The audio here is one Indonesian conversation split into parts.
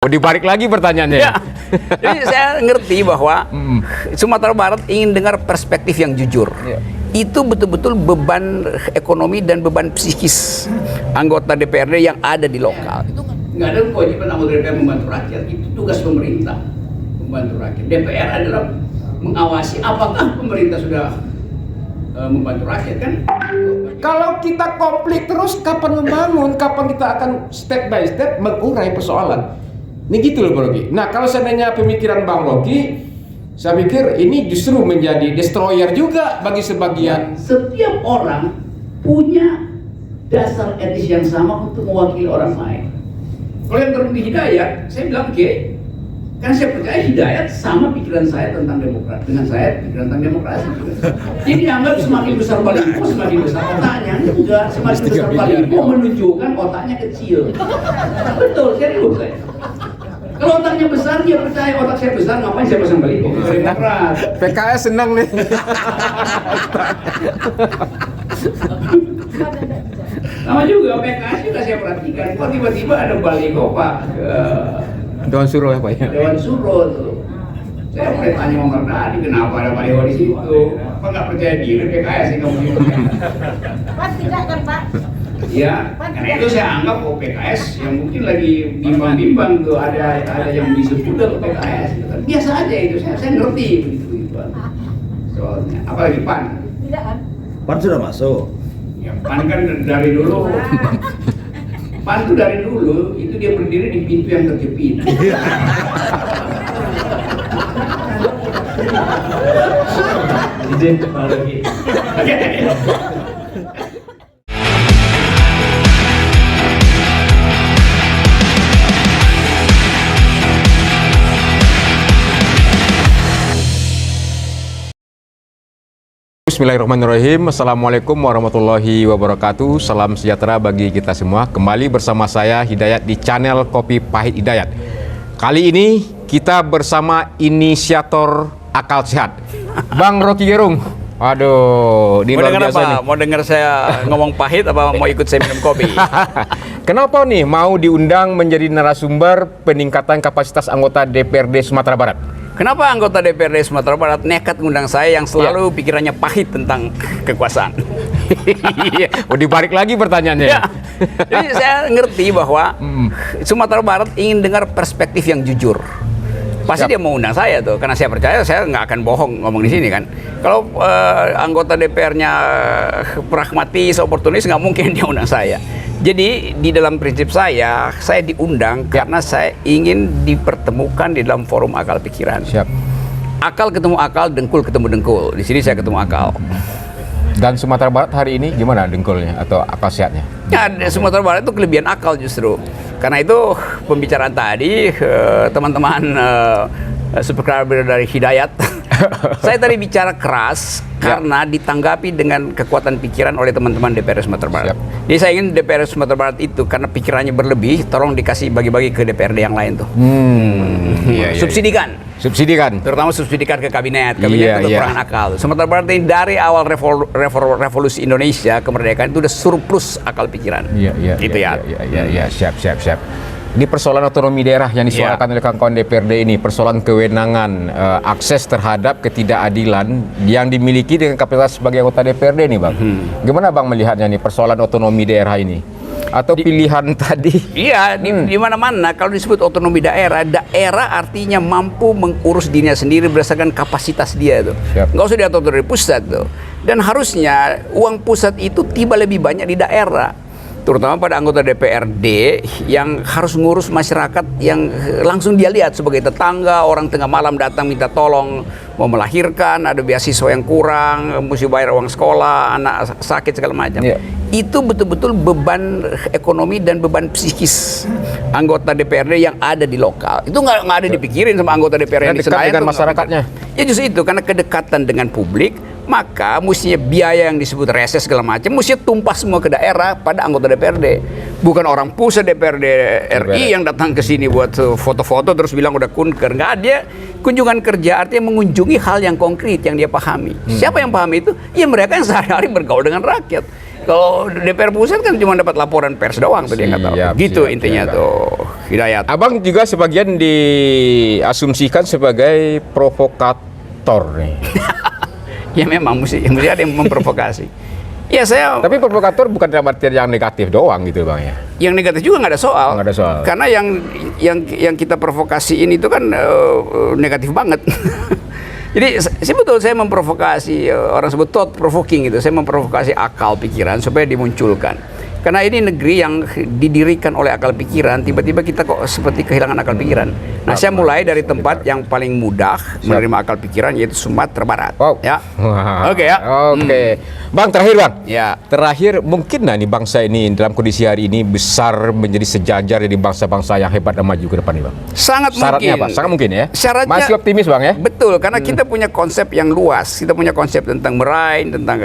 Oh, dibalik lagi pertanyaannya. Ya. Jadi saya ngerti bahwa Sumatera Barat ingin dengar perspektif yang jujur. Ya. Itu betul-betul beban ekonomi dan beban psikis anggota DPRD yang ada di lokal. Itu nggak ada kewajiban anggota DPR membantu rakyat. Itu tugas pemerintah membantu rakyat. DPR adalah mengawasi apakah pemerintah sudah membantu rakyat, kan? Kalau kita konflik terus, kapan membangun? Kapan kita akan step by step mengurai persoalan? Ini gitu loh Bang Rocky. Nah kalau seandainya pemikiran Bang Rocky, saya pikir ini justru menjadi destroyer juga bagi sebagian. Setiap orang punya dasar etis yang sama untuk mewakili orang lain. Kalau yang terbukti Hidayat, saya bilang oke, kan saya percaya Hidayat sama pikiran saya tentang demokrasi dengan saya pikiran tentang demokrasi. Jadi dianggap semakin besar baliho semakin besar otaknya. Enggak, semakin besar baliho menunjukkan otaknya kecil. Betul, serius saya. Kalau otaknya besar, dia percaya otak saya besar, ngapain saya pasang baliho? Demokrat. PKS senang nih. Sama juga PKS juga saya perhatikan. Kok tiba-tiba ada baliho Pak Dewan Suro ya Pak ya? Dewan Suro tuh. Saya mulai tanya sama Mardani, kenapa ada baliho di situ? Apa nggak percaya diri PKS sih kamu gitu? Pak tidak kan Pak? Ya, karena itu saya anggap PKS yang mungkin lagi bimbang-bimbang tuh ada yang disebut ke PKS gitu kan. Biasa aja itu, saya ngerti begitu soalnya. Apalagi PAN. Tidak kan? PAN sudah masuk. Ya PAN kan dari dulu. PAN tuh dari dulu itu dia berdiri di pintu yang terjepit. Izin Pak Rocky. Bismillahirrahmanirrahim. Assalamualaikum warahmatullahi wabarakatuh. Salam sejahtera bagi kita semua. Kembali bersama saya Hidayat di channel Kopi Pahit Hidayat. Kali ini kita bersama inisiator akal sehat, Bang Rocky Gerung. Aduh, di luar biasa nih. Mau dengar saya ngomong pahit apa mau ikut saya minum kopi? Kenapa nih mau diundang menjadi narasumber peningkatan kapasitas anggota DPRD Sumatera Barat? Kenapa anggota DPRD Sumatera Barat nekat ngundang saya yang selalu pikirannya pahit tentang kekuasaan? Oh, dibalik lagi pertanyaannya. Ya. Jadi saya ngerti bahwa Sumatera Barat ingin dengar perspektif yang jujur. Pasti dia mau undang saya tuh, karena saya percaya saya nggak akan bohong ngomong di sini kan. Kalau anggota DPR-nya pragmatis, oportunis, nggak mungkin dia undang saya. Jadi di dalam prinsip saya diundang karena saya ingin dipertemukan di dalam forum akal pikiran. Siap. Akal ketemu akal, dengkul ketemu dengkul. Di sini saya ketemu akal. Dan Sumatera Barat hari ini gimana dengkulnya atau akal sehatnya? Ya, Sumatera Barat itu kelebihan akal justru. Karena itu pembicaraan tadi teman-teman subscriber dari Hidayat, saya tadi bicara keras karena ditanggapi dengan kekuatan pikiran oleh teman-teman DPR Sumatera Barat. Siap. Jadi saya ingin DPR Sumatera Barat itu karena pikirannya berlebih, tolong dikasih bagi-bagi ke DPRD yang lain tuh. Iya, iya, Subsidikan. Subsidikan. Terutama subsidikan ke kabinet Iya, itu iya. kekurangan akal. Sumatera Barat ini dari awal revolusi Indonesia kemerdekaan itu udah surplus akal pikiran. Iya, Gitu ya. Iya, siap. Ini persoalan otonomi daerah yang disuarakan oleh kawan-kawan DPRD ini, persoalan kewenangan, akses terhadap ketidakadilan yang dimiliki dengan kapasitas sebagai anggota DPRD nih, Bang. Gimana Bang melihatnya nih persoalan otonomi daerah ini? Atau pilihan tadi? Iya, di mana-mana kalau disebut otonomi daerah artinya mampu mengurus dirinya sendiri berdasarkan kapasitas dia tuh. Siap. Nggak usah diatur dari pusat tuh. Dan harusnya uang pusat itu tiba lebih banyak di daerah. Terutama pada anggota DPRD yang harus ngurus masyarakat yang langsung dia lihat sebagai tetangga, orang tengah malam datang minta tolong, mau melahirkan, ada beasiswa yang kurang, mesti bayar uang sekolah, anak sakit segala macam. Yeah. Itu betul-betul beban ekonomi dan beban psikis anggota DPRD yang ada di lokal. Itu nggak ada dipikirin sama anggota DPR yang di Dekat Senayan dengan tuh, masyarakatnya. Ya justru itu, karena kedekatan dengan publik, maka mestinya biaya yang disebut reses segala macam mestinya tumpah semua ke daerah pada anggota DPRD. Bukan orang pusat DPRD RI yang datang ke sini buat foto-foto terus bilang udah kunker. Nggak ada. Kunjungan kerja artinya mengunjungi hal yang konkret yang dia pahami. Siapa yang pahami itu? Ya mereka yang sehari-hari bergaul dengan rakyat. Kalau DPR pusat kan cuma dapat laporan pers doang tuh dia nggak tahu. Siap, Gitu siap, intinya siap. tuh Hidayat. Abang juga sebagian diasumsikan sebagai provokator nih. Ya memang mesti ada yang memprovokasi. Ya saya. Tapi provokator bukan dalam artian yang negatif doang gitu bang ya. Yang negatif juga nggak ada soal. Nggak ada soal. Karena yang kita provokasiin itu kan negatif banget. Jadi sebetulnya saya memprovokasi orang sebut thought provoking gitu. Saya memprovokasi akal pikiran supaya dimunculkan. Karena ini negeri yang didirikan oleh akal pikiran, tiba-tiba kita kok seperti kehilangan akal pikiran. Nah, saya mulai dari tempat yang paling mudah menerima akal pikiran, yaitu Sumatera Barat. Wow. Ya. Wah. Oke ya. Oke. Bang, terakhir bang. Ya. Terakhir, mungkin nih bangsa ini dalam kondisi hari ini besar menjadi sejajar dari bangsa-bangsa yang hebat dan maju ke depan nih bang. Sangat Syaratnya mungkin. apa? Sangat mungkin ya. Syaratnya Masih optimis bang ya. Betul, karena kita punya konsep yang luas. Kita punya konsep tentang merain, tentang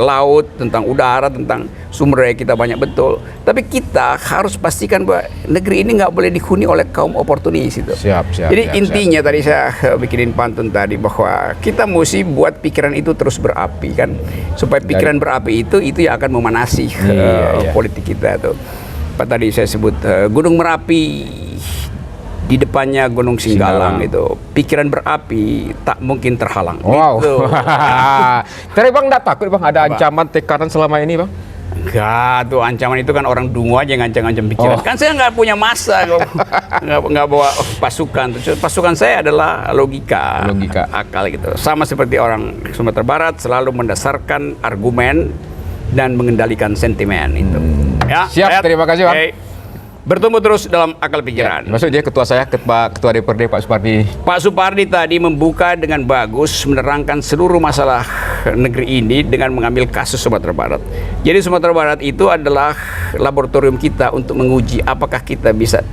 laut, tentang udara, tentang sumber daya kita banyak betul. Tapi kita harus pastikan bahwa negeri ini nggak boleh dihuni oleh kaum oportunis itu. Siap. Jadi intinya tadi saya bikinin pantun tadi bahwa kita mesti buat pikiran itu terus berapi kan, supaya pikiran berapi itu yang akan memanasi Iya. politik kita tuh. Apa tadi saya sebut Gunung Merapi, di depannya Gunung Singgalang itu pikiran berapi tak mungkin terhalang. Wow. Gitu. Tapi bang nggak takut bang ada ancaman tekanan selama ini bang? Enggak, tuh ancaman itu kan orang dungu aja yang ngancam-ngancam pikiran. Oh. Kan saya nggak punya masa, nggak bawa pasukan. Pasukan saya adalah logika, akal gitu. Sama seperti orang Sumatera Barat selalu mendasarkan argumen dan mengendalikan sentimen itu. Ya, Siap, terima kasih, Bang. Oke. Bertumbuh terus dalam akal pikiran. Maksud dia ketua saya, ketua DPRD Pak Supardi. Pak Supardi tadi membuka dengan bagus, menerangkan seluruh masalah negeri ini dengan mengambil kasus Sumatera Barat. Jadi Sumatera Barat itu adalah laboratorium kita untuk menguji apakah kita bisa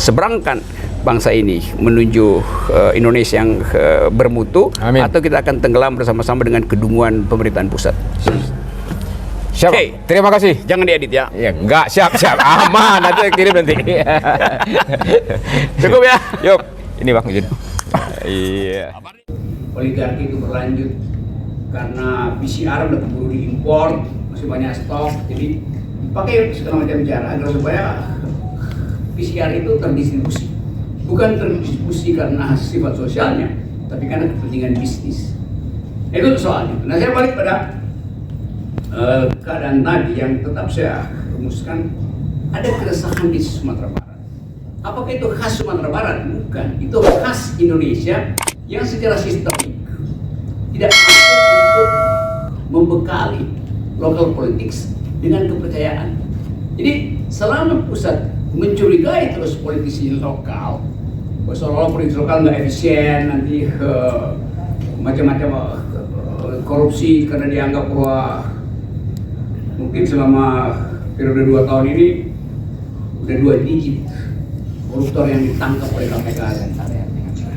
seberangkan bangsa ini menuju Indonesia yang bermutu. Amin. Atau kita akan tenggelam bersama-sama dengan kedunguan pemerintahan pusat. Siap. Oke. Terima kasih. Jangan diedit ya. Ya, enggak, siap. Aman, nanti kirim nanti. Cukup ya. Yuk, ini Bang izin. Iya. Oligarki itu berlanjut karena PCR udah keburu diimpor, masih banyak stok, jadi dipakai segala macam cara agar supaya PCR itu terdistribusi. Bukan terdistribusi karena sifat sosialnya, tapi karena kepentingan bisnis. Itu soalnya. Nah, saya balik pada keadaan tadi yang tetap saya rumuskan, ada keresahan di Sumatera Barat. Apakah itu khas Sumatera Barat? Bukan, itu khas Indonesia yang secara sistemik tidak mampu untuk membekali local politics dengan kepercayaan. Jadi selama pusat mencurigai terus politisi lokal, seolah-olah politisi lokal nggak efisien, nanti macam-macam korupsi karena dianggap bahwa mungkin selama periode 2 tahun ini udah 2 digit koruptor yang ditangkap oleh KPK.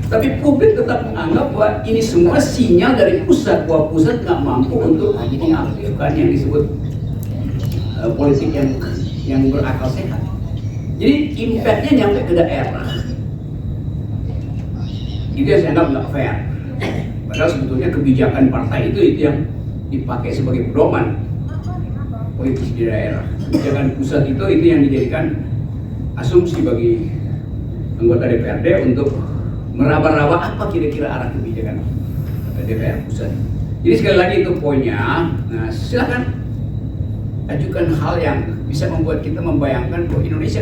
Tapi publik tetap menganggap bahwa ini semua sinyal dari pusat, bahwa pusat nggak mampu untuk mengaktifkan yang disebut politik yang berakal sehat. Jadi impactnya nyampe ke daerah. Itu yang saya anggap nggak fair. Padahal sebetulnya kebijakan partai itu yang dipakai sebagai pedoman politik di daerah. Kebijakan pusat itu yang dijadikan asumsi bagi anggota DPRD untuk meraba-raba apa kira-kira arah kebijakan DPR pusat. Jadi sekali lagi itu poinnya. Nah, silakan ajukan hal yang bisa membuat kita membayangkan bahwa Indonesia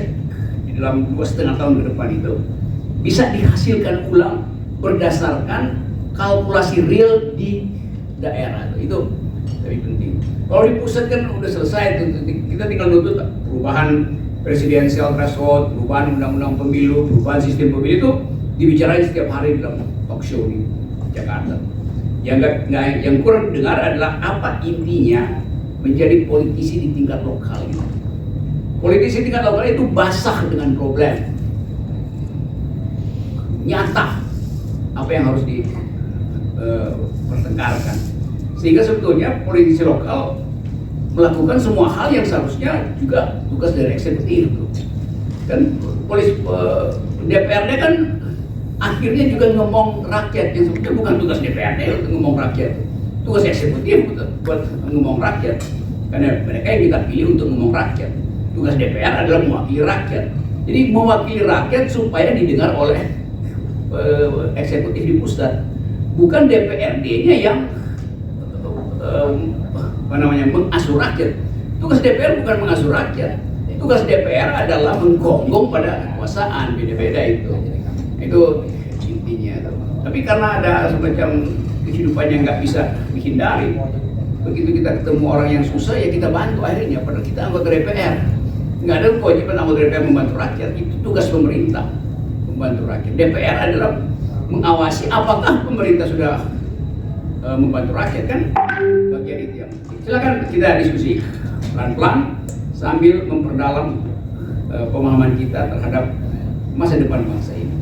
di dalam 2,5 tahun ke depan itu bisa dihasilkan ulang berdasarkan kalkulasi real di daerah. Itu lebih penting. Kalau di pusat kan udah selesai, kita tinggal nuntut perubahan presidensial threshold, perubahan undang-undang pemilu, perubahan sistem pemilu itu dibicarain setiap hari dalam talk show di Jakarta. Yang kurang dengar adalah apa intinya menjadi politisi di tingkat lokal gitu. Politisi tingkat lokal itu basah dengan problem nyata apa yang harus dipertengkarkan, sehingga sebetulnya politisi lokal melakukan semua hal yang seharusnya juga tugas dari eksekutif. Dan DPRD kan akhirnya juga ngomong rakyat, yang sebetulnya bukan tugas DPRD untuk ngomong rakyat, tugas eksekutif buat ngomong rakyat. Karena mereka yang kita pilih untuk ngomong rakyat. Tugas DPR adalah mewakili rakyat. Jadi mewakili rakyat supaya didengar oleh eksekutif di pusat. Bukan DPRD-nya yang mengasuh rakyat. Tugas DPR bukan mengasuh rakyat. Tugas DPR adalah menggonggong pada kekuasaan, beda-beda itu. Itu intinya. Tapi karena ada semacam kehidupan yang nggak bisa dihindari, begitu kita ketemu orang yang susah ya kita bantu akhirnya. Padahal kita anggota DPR, nggak ada kewajiban anggota DPR membantu rakyat. Itu tugas pemerintah membantu rakyat. DPR adalah mengawasi apakah pemerintah sudah membantu rakyat, kan bagian itu yang penting. Silakan kita diskusi pelan-pelan sambil memperdalam pemahaman kita terhadap masa depan bangsa ini.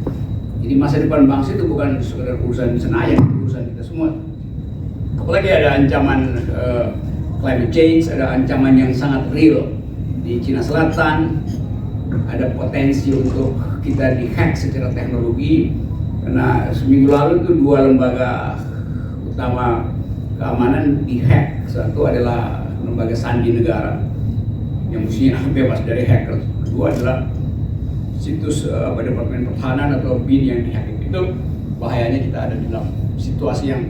Jadi masa depan bangsa itu bukan sekedar urusan Senayan, urusan kita semua. Apalagi ada ancaman climate change, ada ancaman yang sangat real di Cina Selatan, ada potensi untuk kita dihack secara teknologi. Karena seminggu lalu itu 2 lembaga utama keamanan dihack. Satu adalah lembaga sandi negara yang mestinya bebas dari hacker. Kedua adalah situs Departemen Pertahanan atau BIN yang dihack. Itu bahayanya kita ada di dalam situasi yang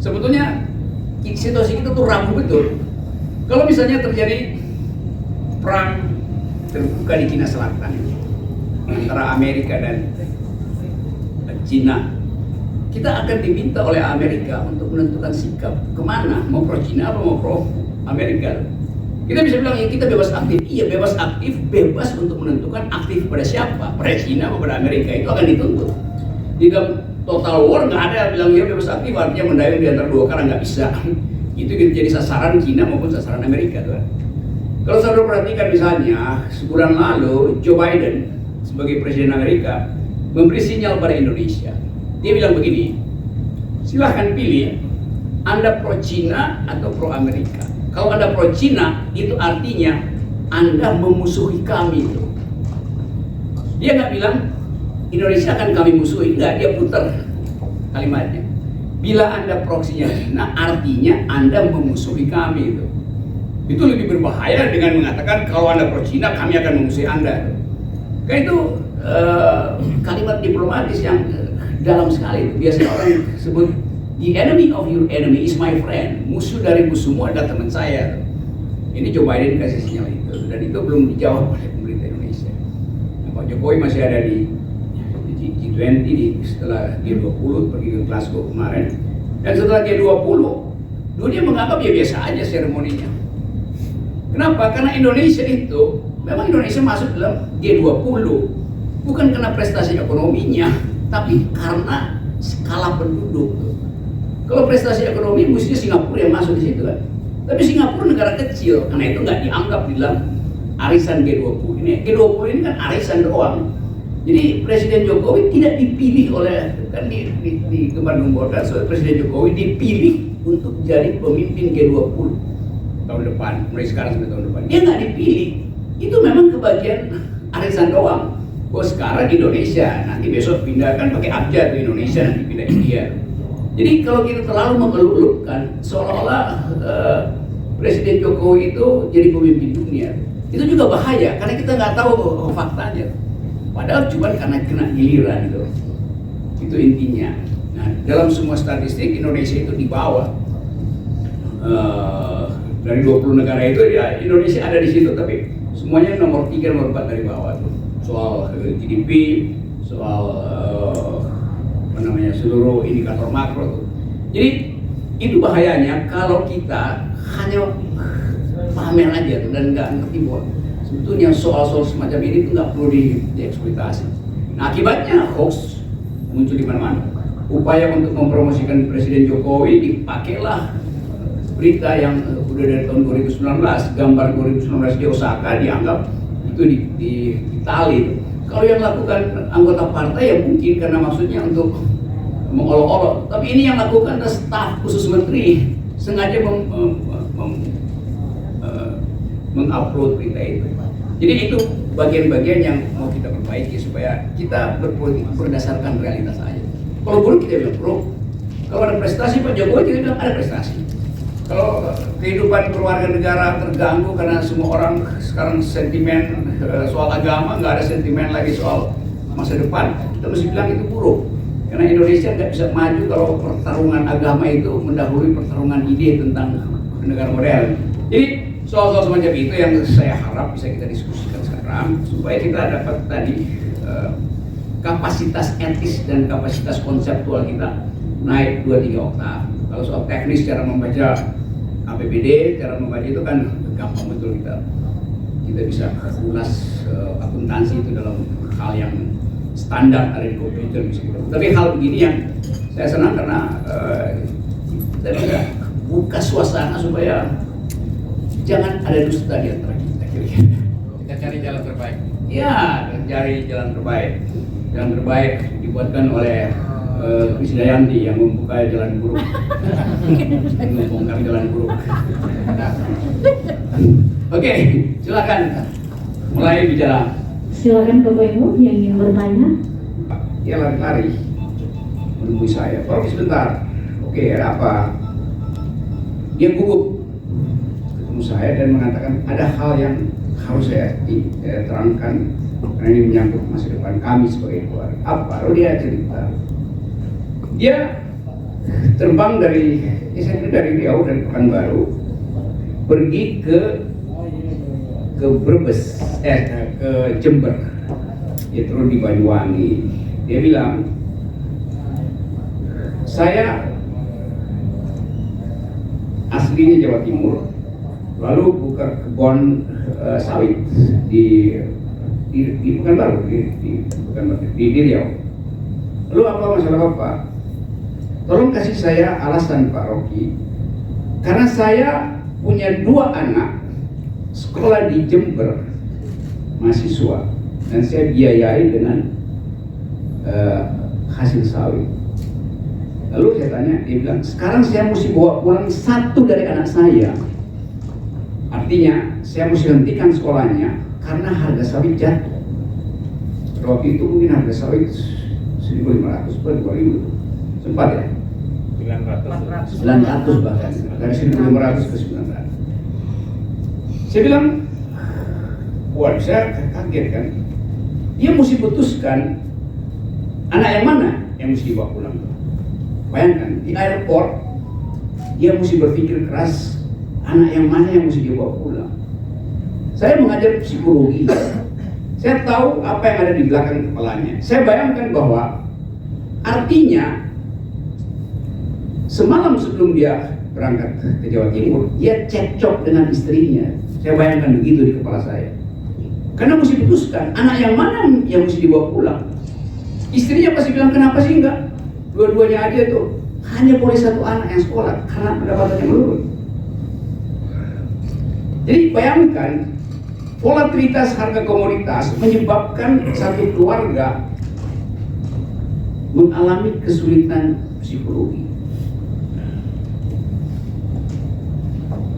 sebetulnya situasi kita tuh rapuh betul. Kalau misalnya terjadi perang terbuka di Cina Selatan antara Amerika dan Cina, kita akan diminta oleh Amerika untuk menentukan sikap kemana, mau pro Cina atau mau pro Amerika. Kita bisa bilang ya kita bebas aktif, iya bebas aktif, bebas untuk menentukan aktif pada siapa, pada Cina atau pada Amerika, itu akan dituntut. Di dalam total war nggak ada yang bilang ya bebas aktif artinya mendayung di antara dua karena nggak bisa. Itu jadi sasaran Cina maupun sasaran Amerika, tuh. Kalau saudara perhatikan misalnya sebulan lalu Joe Biden sebagai presiden Amerika memberi sinyal pada Indonesia. Dia bilang begini, silahkan pilih Anda pro Cina atau pro Amerika. Kalau Anda pro Cina itu artinya Anda memusuhi kami itu. Dia nggak bilang Indonesia akan kami musuhi, nggak, dia putar kalimatnya. Bila Anda proksinya Cina artinya Anda memusuhi kami itu. Itu lebih berbahaya dengan mengatakan kalau Anda pro Cina kami akan memusuhi Anda. Kayak itu kalimat diplomatis yang dalam sekali. Biasanya orang sebut the enemy of your enemy is my friend. Musuh dari musuhmu adalah teman saya. Ini Joe Biden kasih sinyal itu, dan itu belum dijawab oleh pemerintah Indonesia. Nah, Pak Jokowi masih ada di G20 setelah G20 pergi ke Glasgow kemarin, dan setelah G20 dunia menganggap ya biasa aja seremoninya. Kenapa? Karena Indonesia itu memang Indonesia masuk dalam G20 bukan karena prestasi ekonominya, tapi karena skala penduduk. Kalau prestasi ekonomi mestinya Singapura yang masuk di situ, kan. Tapi Singapura negara kecil, karena itu nggak dianggap di dalam arisan G20 ini. G20 ini kan arisan doang. Jadi Presiden Jokowi tidak dipilih oleh, kan di gembar-gemborkan soal Presiden Jokowi dipilih untuk jadi pemimpin G20 tahun depan, mulai sekarang sampai tahun depan. Dia nggak dipilih. Itu memang kebagian arisan doang. Oh sekarang Indonesia, nanti besok pindah, kan pakai abjad di Indonesia, nanti pindah India. Jadi kalau kita terlalu mengeluk-elukkan seolah-olah Presiden Jokowi itu jadi pemimpin dunia, itu juga bahaya karena kita nggak tahu faktanya. Padahal cuma karena kena giliran itu. Itu intinya. Nah, dalam semua statistik Indonesia itu di bawah. Dari 20 negara itu ya Indonesia ada di situ, tapi semuanya nomor 3, nomor 4 dari bawah tuh. Soal GDP, soal seluruh indikator makro tuh. Jadi itu bahayanya kalau kita hanya pamer aja tuh dan nggak ngerti bahwa sebetulnya soal-soal semacam ini tuh nggak perlu dieksploitasi. Nah akibatnya hoax muncul di mana-mana. Upaya untuk mempromosikan Presiden Jokowi dipakailah berita yang udah dari tahun 2019, gambar 2019 di Osaka dianggap itu di Itali. Kalau yang lakukan anggota partai ya mungkin karena maksudnya untuk mengolok-olok, tapi ini yang lakukan adalah staf khusus menteri sengaja mengupload berita itu. Jadi itu bagian-bagian yang mau kita perbaiki supaya kita berpolitik berdasarkan realitas aja. Kalau buruk kita bilang buruk, kalau ada prestasi Pak Jokowi kita bilang ada prestasi. Kalau kehidupan keluarga negara terganggu karena semua orang sekarang sentimen soal agama, nggak ada sentimen lagi soal masa depan, kita mesti bilang itu buruk. Karena Indonesia nggak bisa maju kalau pertarungan agama itu mendahului pertarungan ide tentang negara modern. Jadi soal-soal semacam itu yang saya harap bisa kita diskusikan sekarang supaya kita dapat tadi kapasitas etis dan kapasitas konseptual kita naik 2-3 oktav. Kalau soal teknis cara membaca APBD, cara membaca itu kan gampang betul, kita bisa ulas akuntansi itu dalam hal yang standar ada di komputer bisa kita. Tapi hal begini yang saya senang karena kita bisa buka suasana supaya jangan ada dusta di antara kita. Kita cari jalan terbaik. Ya, cari jalan terbaik. Jalan terbaik dibuatkan oleh Krisdayanti yang membuka jalan buruk, membongkar jalan buruk. Oke, silakan mulai bicara. Silakan Bapak Ibu yang ingin bertanya. Dia lari-lari menemui saya. Pak sebentar. Oke, ada apa? Dia gugup ketemu saya dan mengatakan ada hal yang harus saya terangkan karena ini menyangkut masa depan kami sebagai keluarga. Apa? Lalu dia cerita. Dia terbang dari Riau, dari Pekanbaru, pergi ke Brebes, ke Jember. Dia turun di Banyuwangi. Dia bilang, saya aslinya Jawa Timur, lalu buka kebun sawit di Pekanbaru, di Riau. Lalu apa masalah Bapak? Tolong kasih saya alasan Pak Rocky, karena saya punya 2 anak sekolah di Jember, mahasiswa, dan saya biayai dengan hasil sawit. Lalu saya tanya, dia bilang, sekarang saya mesti bawa pulang 1 dari anak saya. Artinya, saya mesti hentikan sekolahnya karena harga sawit jatuh. Waktu itu mungkin harga sawit 1.500 per 2.000, sempat ya? 900 bahkan, dari 1.500 ke 900. Saya bilang, waduh, saya kaget kan. Dia mesti putuskan anak yang mana yang mesti dibawa pulang. Bayangkan, di airport dia mesti berpikir keras anak yang mana yang mesti dibawa pulang. Saya mengajar psikologi, saya tahu apa yang ada di belakang kepalanya. Saya bayangkan bahwa artinya semalam sebelum dia berangkat ke Jawa Timur, dia cekcok dengan istrinya. Saya bayangkan begitu di kepala saya. Karena mesti putuskan anak yang mana yang mesti dibawa pulang. Istrinya pasti bilang, kenapa sih enggak? Dua-duanya aja tuh. Hanya boleh 1 anak yang sekolah karena pendapatannya menurun. Jadi bayangkan, volatilitas harga komoditas menyebabkan satu keluarga mengalami kesulitan psikologi.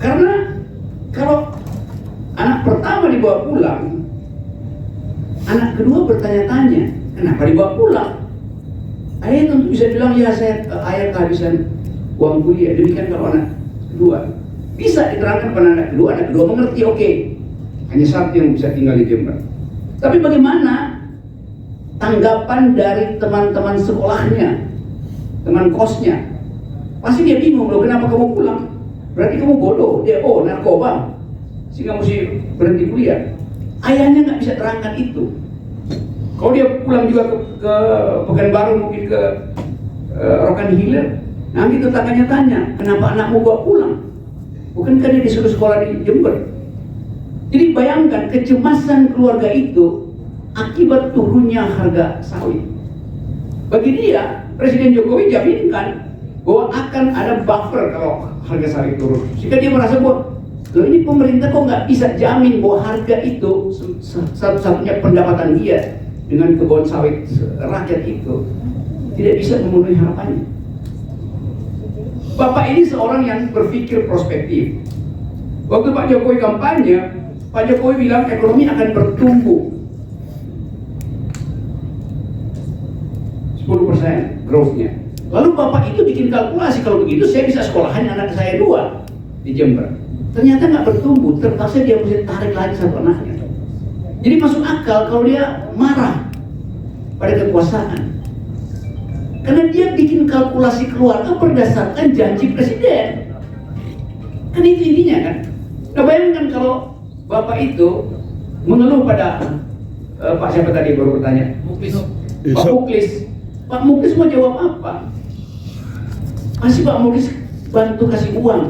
Karena kalau anak pertama dibawa pulang, anak kedua bertanya-tanya, kenapa dibawa pulang? Ayah tentu bisa bilang, ya ayah kehabisan uang kuliah. Demikian kalau anak kedua. Bisa diterangkan pada anak kedua mengerti, oke. Hanya 1 yang bisa tinggal di Jember. Tapi bagaimana tanggapan dari teman-teman sekolahnya, teman kosnya? Pasti dia bingung, loh, kenapa kamu pulang? Berarti kamu bodoh, dia narkoba, sehingga mesti berhenti kuliah. Ayahnya nggak bisa terangkan itu. Kalau dia pulang juga ke Pekanbaru, mungkin ke Rokan Hilir, nanti tetangganya tanya, kenapa anakmu bawa pulang? Bukankah dia disuruh sekolah di Jember? Jadi bayangkan kecemasan keluarga itu akibat turunnya harga sawit. Bagi dia, Presiden Jokowi jaminkan bahwa akan ada buffer kalau harga sawit turun. Sehingga dia merasa bahwa, loh, ini pemerintah kok nggak bisa jamin bahwa harga itu satu-satunya pendapatan dia dengan kebun sawit rakyat itu tidak bisa memenuhi harapannya. Bapak ini seorang yang berpikir prospektif. Waktu Pak Jokowi kampanye, Pak Jokowi bilang ekonomi akan bertumbuh 10% growth-nya. Lalu Bapak itu bikin kalkulasi, kalau begitu saya bisa sekolahan anak saya 2. di Jember. Ternyata nggak bertumbuh, terpaksa dia mesti tarik lagi satu anaknya. Jadi masuk akal kalau dia marah pada kekuasaan. Karena dia bikin kalkulasi keluarga berdasarkan janji presiden. Kan itu intinya kan. Nah bayangkan kalau bapak itu mengeluh pada Pak siapa tadi baru bertanya? Muklis. Pak Muklis. Pak Muklis mau jawab apa? Masih Pak Muklis bantu kasih uang.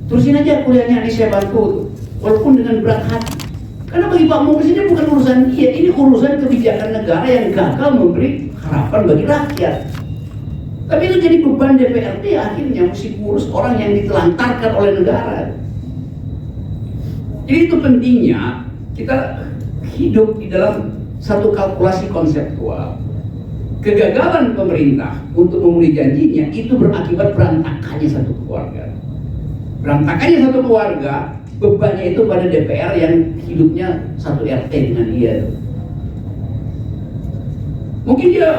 Terusin aja kuliahnya ini saya bantu, walaupun dengan berat hati. Karena bagi Pak Muklis ini bukan urusan dia, ini urusan kebijakan negara yang gagal memberi harapan bagi rakyat. Tapi itu jadi beban DPRD akhirnya mesti ngurus orang yang ditelantarkan oleh negara. Jadi itu pentingnya kita hidup di dalam satu kalkulasi konseptual. Kegagalan pemerintah untuk memenuhi janjinya itu berakibat berantakannya satu keluarga. Berantakannya satu keluarga, bebannya itu pada DPR yang hidupnya satu RT dengan dia. Mungkin dia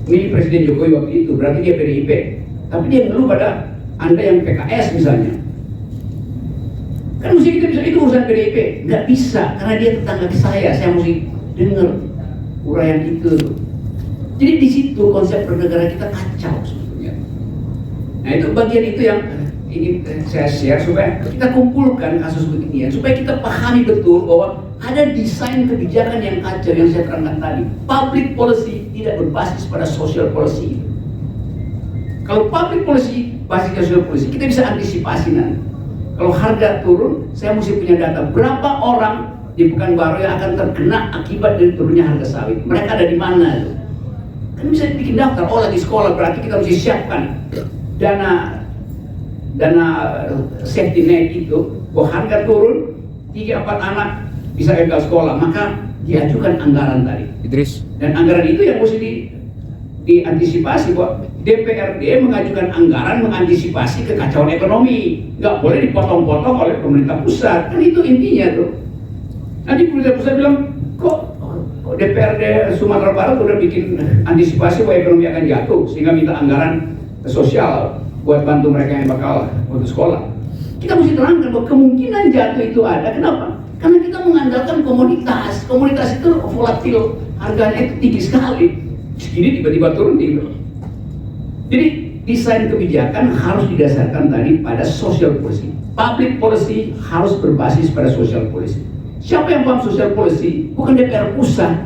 milih Presiden Jokowi waktu itu, berarti dia PDIP. Tapi dia ngeluh pada Anda yang PKS misalnya. Kan mesti kita bisa, itu urusan PDIP. Nggak bisa, karena dia tetangga saya mesti dengar uraian itu. Jadi di situ konsep bernegara kita kacau sebetulnya. Nah itu bagian itu yang ingin saya share supaya kita kumpulkan kasus beginian, supaya kita pahami betul bahwa ada desain kebijakan yang kacau yang saya terangkan tadi. Public policy tidak berbasis pada social policy. Kalau public policy basis social policy, kita bisa antisipasi nanti. Kalau harga turun, saya mesti punya data berapa orang di Pekanbaru yang akan terkena akibat dari turunnya harga sawit. Mereka ada di mana tuh? Kan bisa bikin daftar. Oh lagi sekolah, berarti kita mesti siapkan dana safety net itu. Bahwa harga turun, 3-4 anak bisa gagal sekolah, maka diajukan anggaran tadi. Idris. Dan anggaran itu yang mesti diantisipasi, bahwa DPRD mengajukan anggaran mengantisipasi kekacauan ekonomi, nggak boleh dipotong-potong oleh pemerintah pusat. Kan itu intinya tuh. Nanti pemerintah pusat bilang, kok DPRD Sumatera Barat udah bikin antisipasi bahwa ekonomi akan jatuh, sehingga minta anggaran sosial buat bantu mereka yang bakal putus sekolah. Kita mesti terangkan bahwa kemungkinan jatuh itu ada. Kenapa? Karena kita mengandalkan komoditas. Komoditas itu volatil, harganya itu tinggi sekali. Segini tiba-tiba turun tinggi. Jadi desain kebijakan harus didasarkan tadi pada social policy. Public policy harus berbasis pada social policy. Siapa yang paham social policy? Bukan DPR pusat,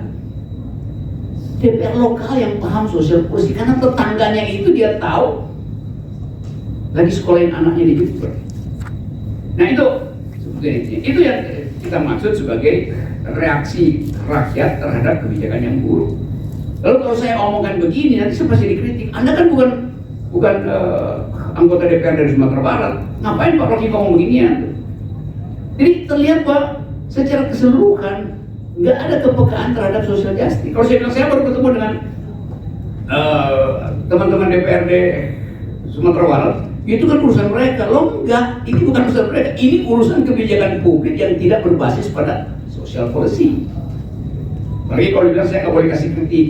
DPR lokal yang paham social policy. Karena tetangganya itu dia tahu lagi sekolahin anaknya di Jember. Nah itu yang kita maksud sebagai reaksi rakyat terhadap kebijakan yang buruk. Lalu kalau saya omongkan begini, nanti saya pasti dikritik. Anda kan bukan anggota DPR dari Sumatera Barat. Ngapain Pak Rocky ngomong beginian? Jadi terlihat Pak, secara keseluruhan nggak ada kepekaan terhadap social justice. Kalau saya bilang saya baru ketemu dengan teman-teman DPRD Sumatera Barat, itu kan urusan mereka. Loh enggak, ini bukan urusan mereka. Ini urusan kebijakan publik yang tidak berbasis pada social policy. Apalagi kalau bilang saya nggak boleh kasih kritik.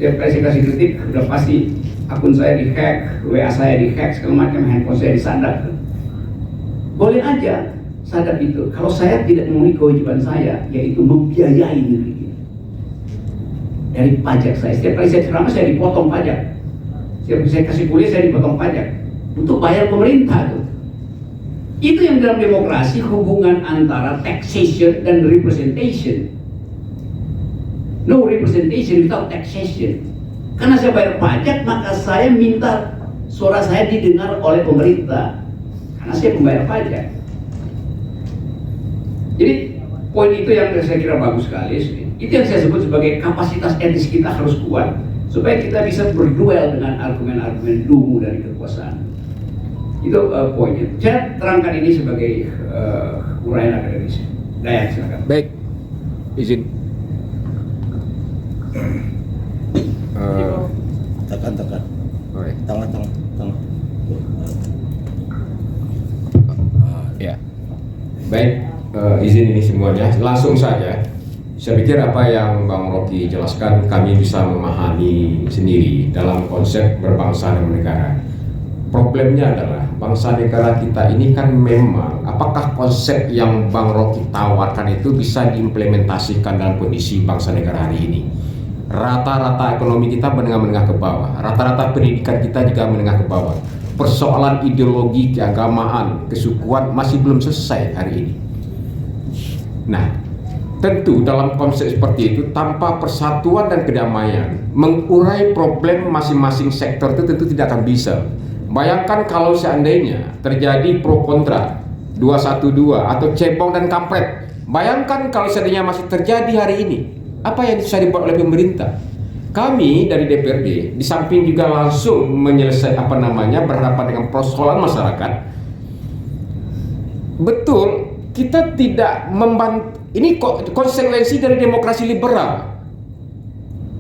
Saya kasih kritik, udah pasti akun saya dihack, WA saya dihack, segala macam, handphone saya disadap. Boleh aja sadap itu. Kalau saya tidak memenuhi kewajiban saya, yaitu membiayai negeri ini dari pajak saya. Setiap kali saya ceramah saya dipotong pajak. Setiap kali saya kasih kuliah saya dipotong pajak untuk bayar pemerintah tuh. Itu yang dalam demokrasi hubungan antara taxation dan representation. No representation without taxation. Karena saya bayar pajak, maka saya minta suara saya didengar oleh pemerintah. Karena saya membayar pajak. Jadi poin itu yang saya kira bagus sekali. Itu yang saya sebut sebagai kapasitas etis kita harus kuat supaya kita bisa berduel dengan argumen-argumen dungu dari kekuasaan. Itu poinnya. Saya terangkan ini sebagai uraian akademis. Dayat silakan. Baik, izin. Tekan. Oke. Tangan. Ya. Baik, izin ini semuanya. Langsung saja. Saya pikir apa yang Bang Rocky jelaskan kami bisa memahami sendiri dalam konsep berbangsa dan bernegara. problemnya adalah bangsa negara kita ini kan memang apakah konsep yang Bang Rocky tawarkan itu bisa diimplementasikan dalam kondisi bangsa negara hari ini. Rata-rata ekonomi kita menengah-menengah ke bawah, rata-rata pendidikan kita juga menengah ke bawah. Persoalan ideologi, keagamaan, kesukuan masih belum selesai hari ini. Nah, tentu dalam konsep seperti itu tanpa persatuan dan kedamaian mengurai problem masing-masing sektor itu tentu tidak akan bisa. Bayangkan kalau seandainya terjadi pro kontra 212 atau cebong dan kampret. Bayangkan kalau seandainya masih terjadi hari ini. Apa yang bisa dibuat oleh pemerintah? Kami dari DPRD di samping juga langsung menyelesaikan berhadapan dengan persoalan masyarakat. Betul, kita tidak membantu. Ini konsekuensi dari demokrasi liberal.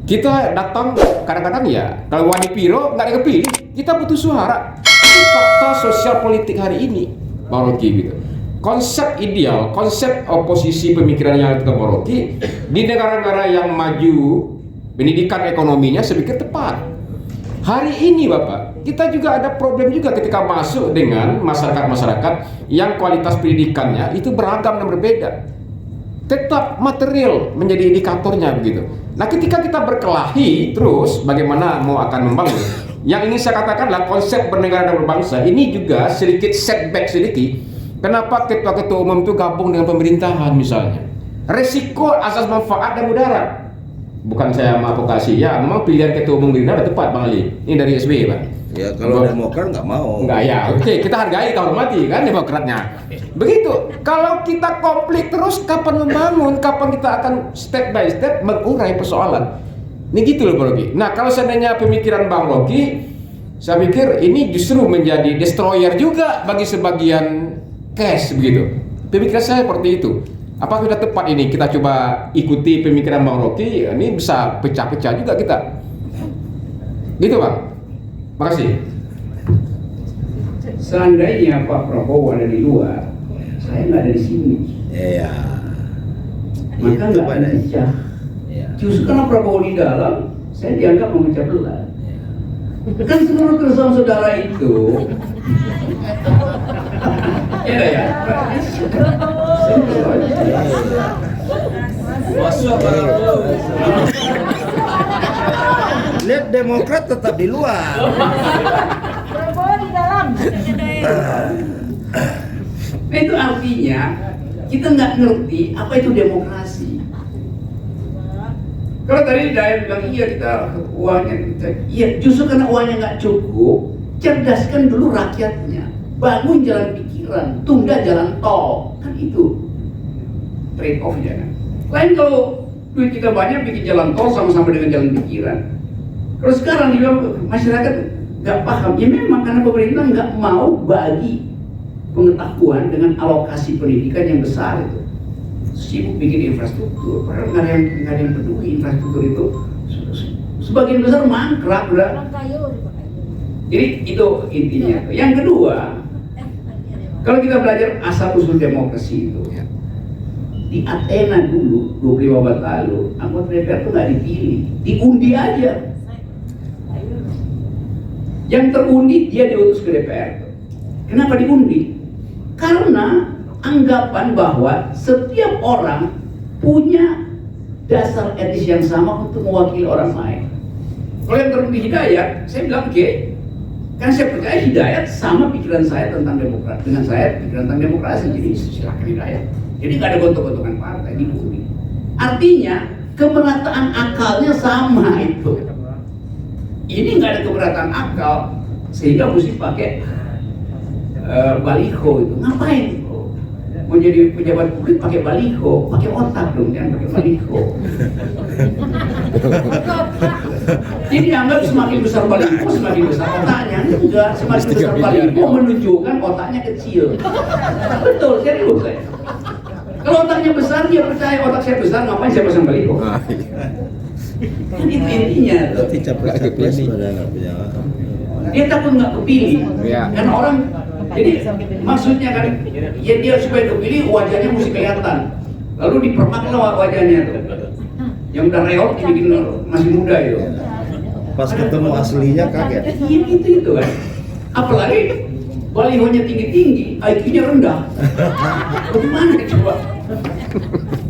Kita datang kadang-kadang ya, kalau Wani Piro nggak ada kepilih, kita butuh suara. Itu fakta sosial politik hari ini, Bang Rocky gitu. Konsep ideal, konsep oposisi pemikiran yang ada Bang Rocky di negara-negara yang maju pendidikan ekonominya saya pikir tepat. Hari ini Bapak, kita juga ada problem juga ketika masuk dengan masyarakat-masyarakat yang kualitas pendidikannya itu beragam dan berbeda. Tetap material menjadi indikatornya begitu. Nah, ketika kita berkelahi terus bagaimana mau akan membangun? Yang ini saya katakan adalah konsep bernegara dan berbangsa ini juga sedikit setback sedikit. Kenapa ketua-ketua umum itu gabung dengan pemerintahan misalnya? Resiko asas manfaat dan mudarat. Bukan saya mengavokasi, ya memang pilihan ketua umum Gerindra tepat Bang Ali. Ini dari SBY Pak. Ya kalau Demokrat nggak mau. Enggak ya, oke kita hargai, kita hormati kan Demokratnya. Begitu, kalau kita konflik terus kapan membangun, kapan kita akan step by step mengurai persoalan. Ini gitu loh Bang Rocky. Nah kalau seandainya pemikiran Bang Rocky, saya pikir ini justru menjadi destroyer juga bagi sebagian cash begitu. Pemikiran saya seperti itu. Apa sudah tepat ini kita coba ikuti pemikiran Bang Rocky? Ini bisa pecah-pecah juga kita. Gitu Bang. Makasih. Seandainya Pak Prabowo ada di luar, saya nggak ada di sini. Iya. Maka Itu nggak Pak ada Dai. pecah. Iya. Justru karena Prabowo di dalam, saya dianggap memecah belah. Kan seluruh keresahan saudara itu, ya ya. Lihat Demokrat tetap di luar. Prabowo di dalam. Nah, itu artinya kita nggak ngerti apa itu demokrasi. Kalau tadi Daya bilang iya kita uangnya, iya justru karena uangnya nggak cukup, cerdaskan dulu rakyatnya, bangun jalan pikiran, tunda jalan tol, kan itu trade off ya kan. Lain kalau duit kita banyak bikin jalan tol sama-sama dengan jalan pikiran. Kalau sekarang dibilang masyarakat nggak paham, ya memang karena pemerintah nggak mau bagi pengetahuan dengan alokasi pendidikan yang besar itu. Sibuk bikin infrastruktur, padahal nggak ada yang peduli infrastruktur itu. Sebagian besar mangkrak udah. Jadi itu intinya. Yang kedua, kalau kita belajar asal usul demokrasi itu, di Athena dulu 25 abad lalu, anggota DPR itu nggak dipilih, diundi aja. Yang terundi dia diutus ke DPR. Kenapa diundi? Karena anggapan bahwa setiap orang punya dasar etis yang sama untuk mewakili orang lain. Kalau yang terundi Hidayat, saya bilang oke, karena saya percaya Hidayat sama pikiran saya tentang demokrat dengan saya pikiran tentang demokrasi, jadi silakan Hidayat. Jadi nggak ada gontok-gontokan partai diundi. Artinya kemerataan akalnya sama itu. Ini nggak ada keberatan akal sehingga mesti pakai baliho itu. Ngapain? Mau jadi pejabat publik pakai baliho, pakai otak dong, jangan pakai baliho. Jadi dianggap semakin besar baliho semakin besar otaknya. Enggak, semakin besar baliho menunjukkan otaknya kecil. Betul, serius saya. Kalau otaknya besar, dia percaya otak saya besar, ngapain saya pasang baliho? Kan itu intinya. Berarti capres pada nggak punya. Dia takut nggak kepilih, karena orang. Jadi maksudnya kan, ya dia supaya kepilih wajahnya mesti kelihatan, lalu dipermaklah wajahnya tuh, yang udah reot dibikin masih muda itu. Pas ketemu aslinya kaget. Iya itu kan. Apalagi balihonya tinggi-tinggi, IQ-nya rendah. Bagaimana coba?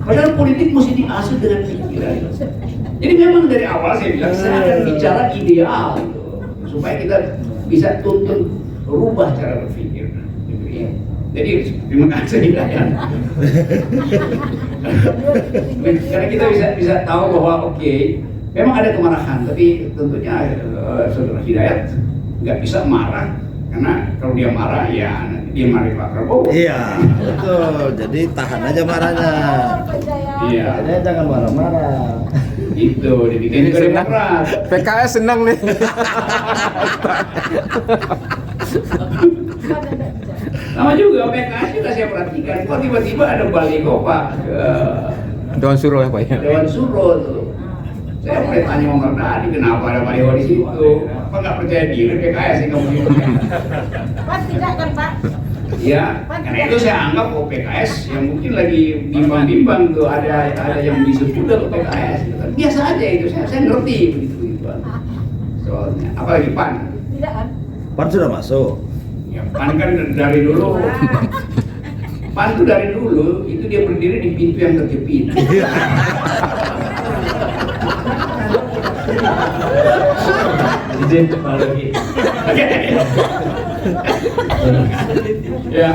Padahal politik mesti diasuh dengan pikiran. Jadi memang dari awal saya bilang saya akan bicara ideal gitu, supaya kita bisa tuntun rubah cara berpikir. Gitu, ya. Jadi terima kasih Hidayat. Karena kita bisa tahu bahwa oke, memang ada kemarahan, tapi tentunya saudara Hidayat nggak bisa marah, karena kalau dia marah ya nanti dia marahin Pak Prabowo. Iya, betul. Jadi tahan aja marahnya. Iya. Makanya jangan marah-marah. Gitu, dibikin Ini juga senang. Demokrat. PKS senang nih. Sama juga PKS juga saya perhatikan, kok tiba-tiba ada baliho Pak Dewan Suro ya Pak ya. Dewan Suro tuh. Saya mulai tanya Om Mardhani kenapa ada baliho di situ. Apa nggak percaya diri PKS sih kamu gitu? Pak tidak kan Pak? Ya, karena itu saya anggap PKS yang mungkin lagi bimbang-bimbang tuh ada yang bisa juga ke PKS. Gitu. Biasa aja itu, saya ngerti begitu-begituan. Soalnya, apalagi PAN. Tidak kan? Pan sudah masuk. Ya, PAN kan dari dulu. PAN tuh dari dulu itu dia berdiri di pintu yang terjepit. Ya,